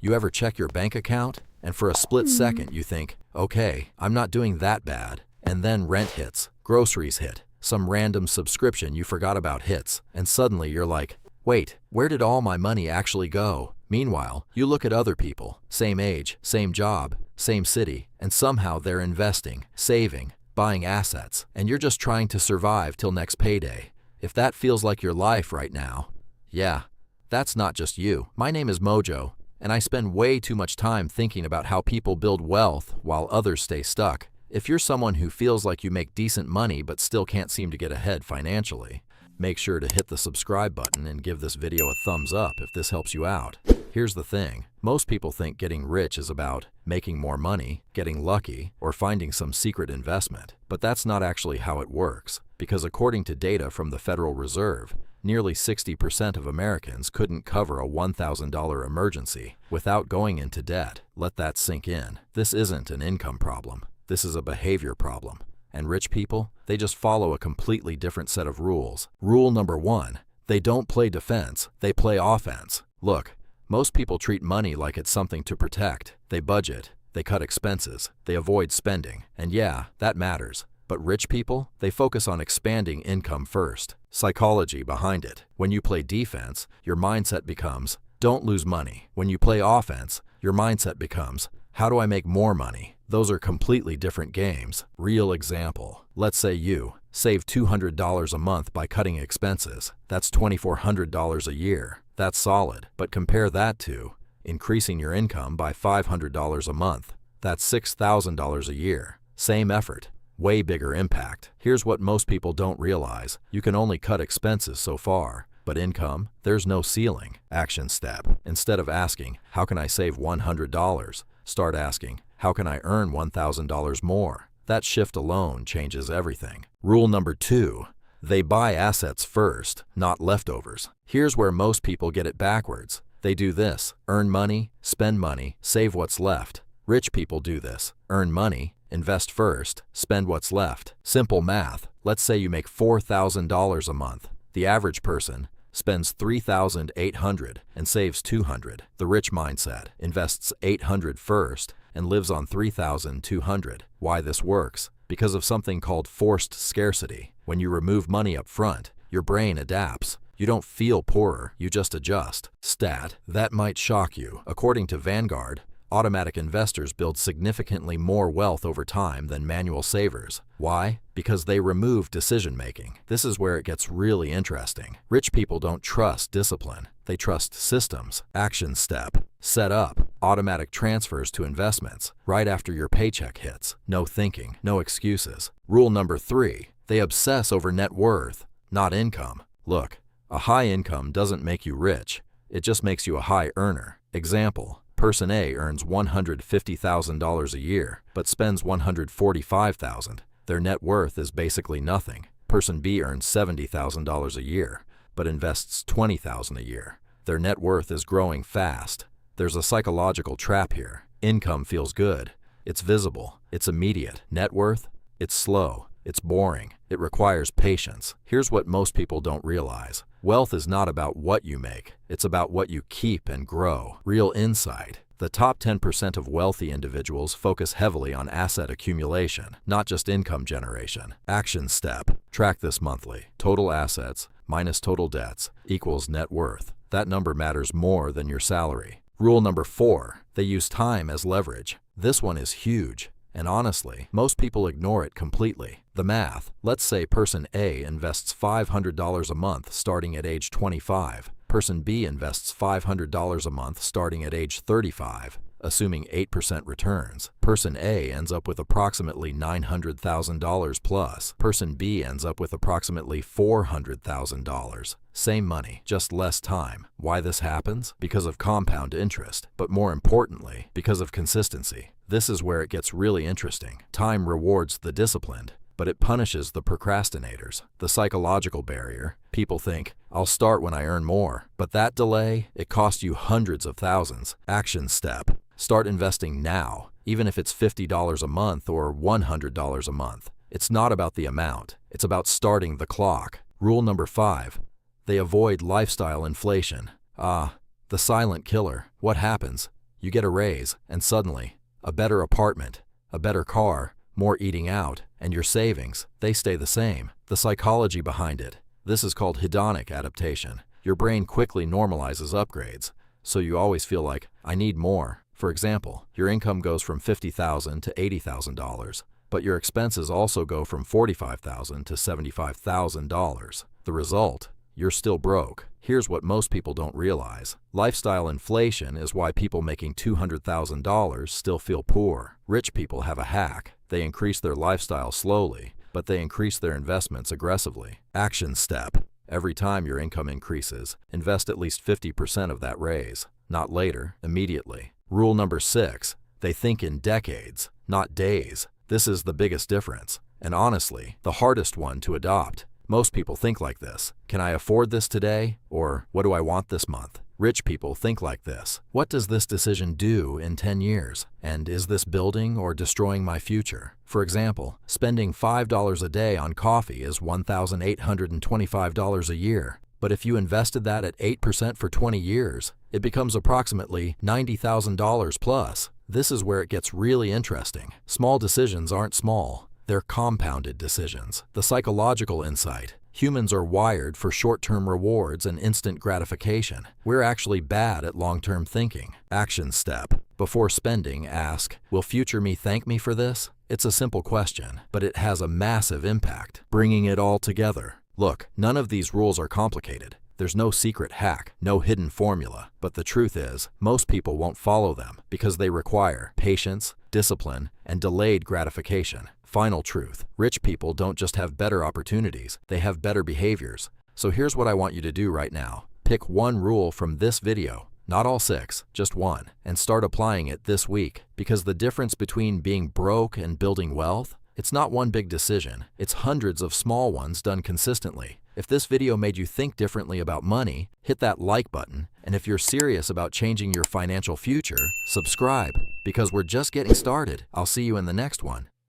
You ever check your bank account? And for a split second you think, okay, I'm not doing that bad. And then rent hits, groceries hit, some random subscription you forgot about hits, and suddenly you're like, wait, where did all my money actually go? Meanwhile, you look at other people, same age, same job, same city, and somehow they're investing, saving, buying assets, and you're just trying to survive till next payday. If that feels like your life right now, yeah, that's not just you. My name is Mojo, and I spend way too much time thinking about how people build wealth while others stay stuck. If you're someone who feels like you make decent money but still can't seem to get ahead financially, make sure to hit the subscribe button and give this video a thumbs up if this helps you out. Here's the thing. Most people think getting rich is about making more money, getting lucky, or finding some secret investment. But that's not actually how it works, because according to data from the Federal Reserve, nearly 60% of Americans couldn't cover a $1,000 emergency without going into debt. Let that sink in. This isn't an income problem. This is a behavior problem. And rich people, they just follow a completely different set of rules. Rule number 1, they don't play defense, they play offense. Look, most people treat money like it's something to protect. They budget, they cut expenses, they avoid spending. And yeah, that matters. But rich people, they focus on expanding income first. Psychology behind it. When you play defense, your mindset becomes, don't lose money. When you play offense, your mindset becomes, how do I make more money? Those are completely different games. Real example. Let's say you save $200 a month by cutting expenses. That's $2,400 a year. That's solid. But compare that to increasing your income by $500 a month. That's $6,000 a year. Same effort. Way bigger impact. Here's what most people don't realize. You can only cut expenses so far. But income, there's no ceiling. Action step. Instead of asking, how can I save $100? Start asking, how can I earn $1,000 more? That shift alone changes everything. Rule number 2, they buy assets first, not leftovers. Here's where most people get it backwards. They do this, earn money, spend money, save what's left. Rich people do this, earn money, invest first, spend what's left. Simple math. Let's say you make $4,000 a month. The average person spends $3,800 and saves $200. The rich mindset invests $800 first and lives on $3,200. Why this works? Because of something called forced scarcity. When you remove money up front, your brain adapts. You don't feel poorer, you just adjust. Stat, that might shock you. According to Vanguard, automatic investors build significantly more wealth over time than manual savers. Why? Because they remove decision-making. This is where it gets really interesting. Rich people don't trust discipline. They trust systems. Action step. Set up automatic transfers to investments right after your paycheck hits. No thinking, no excuses. Rule number 3, they obsess over net worth, not income. Look, a high income doesn't make you rich. It just makes you a high earner. Example. Person A earns $150,000 a year, but spends $145,000. Their net worth is basically nothing. Person B earns $70,000 a year, but invests $20,000 a year. Their net worth is growing fast. There's a psychological trap here. Income feels good. It's visible. It's immediate. Net worth? It's slow. It's boring. It requires patience. Here's what most people don't realize. Wealth is not about what you make. It's about what you keep and grow. Real insight. The top 10% of wealthy individuals focus heavily on asset accumulation, not just income generation. Action step. Track this monthly. Total assets minus total debts equals net worth. That number matters more than your salary. Rule number 4. They use time as leverage. This one is huge. And honestly, most people ignore it completely. The math. Let's say person A invests $500 a month starting at age 25. Person B invests $500 a month starting at age 35. Assuming 8% returns, person A ends up with approximately $900,000 plus. Person B ends up with approximately $400,000. Same money, just less time. Why this happens? Because of compound interest, but more importantly, because of consistency. This is where it gets really interesting. Time rewards the disciplined, but it punishes the procrastinators. The psychological barrier. People think, I'll start when I earn more. But that delay, it costs you hundreds of thousands. Action step. Start investing now, even if it's $50 a month or $100 a month. It's not about the amount. It's about starting the clock. Rule number 5. They avoid lifestyle inflation. The silent killer. What happens? You get a raise, and suddenly, a better apartment, a better car, more eating out, and your savings, they stay the same. The psychology behind it. This is called hedonic adaptation. Your brain quickly normalizes upgrades, so you always feel like, I need more. For example, your income goes from $50,000 to $80,000, but your expenses also go from $45,000 to $75,000. The result? You're still broke. Here's what most people don't realize. Lifestyle inflation is why people making $200,000 still feel poor. Rich people have a hack. They increase their lifestyle slowly, but they increase their investments aggressively. Action step. Every time your income increases, invest at least 50% of that raise. Not later, immediately. Rule number 6. They think in decades, not days. This is the biggest difference, and honestly, the hardest one to adopt. Most people think like this. Can I afford this today? Or what do I want this month? Rich people think like this. What does this decision do in 10 years? And is this building or destroying my future? For example, spending $5 a day on coffee is $1,825 a year. But if you invested that at 8% for 20 years, it becomes approximately $90,000 plus. This is where it gets really interesting. Small decisions aren't small. They're compounded decisions. The psychological insight. Humans are wired for short-term rewards and instant gratification. We're actually bad at long-term thinking. Action step. Before spending, ask, will future me thank me for this? It's a simple question, but it has a massive impact. Bringing it all together. Look, none of these rules are complicated. There's no secret hack, no hidden formula. But the truth is, most people won't follow them because they require patience, discipline, and delayed gratification. Final truth. Rich people don't just have better opportunities, they have better behaviors. So here's what I want you to do right now. Pick one rule from this video, not all 6, just one, and start applying it this week. Because the difference between being broke and building wealth, it's not one big decision, it's hundreds of small ones done consistently. If this video made you think differently about money, hit that like button, and if you're serious about changing your financial future, subscribe, because we're just getting started. I'll see you in the next one.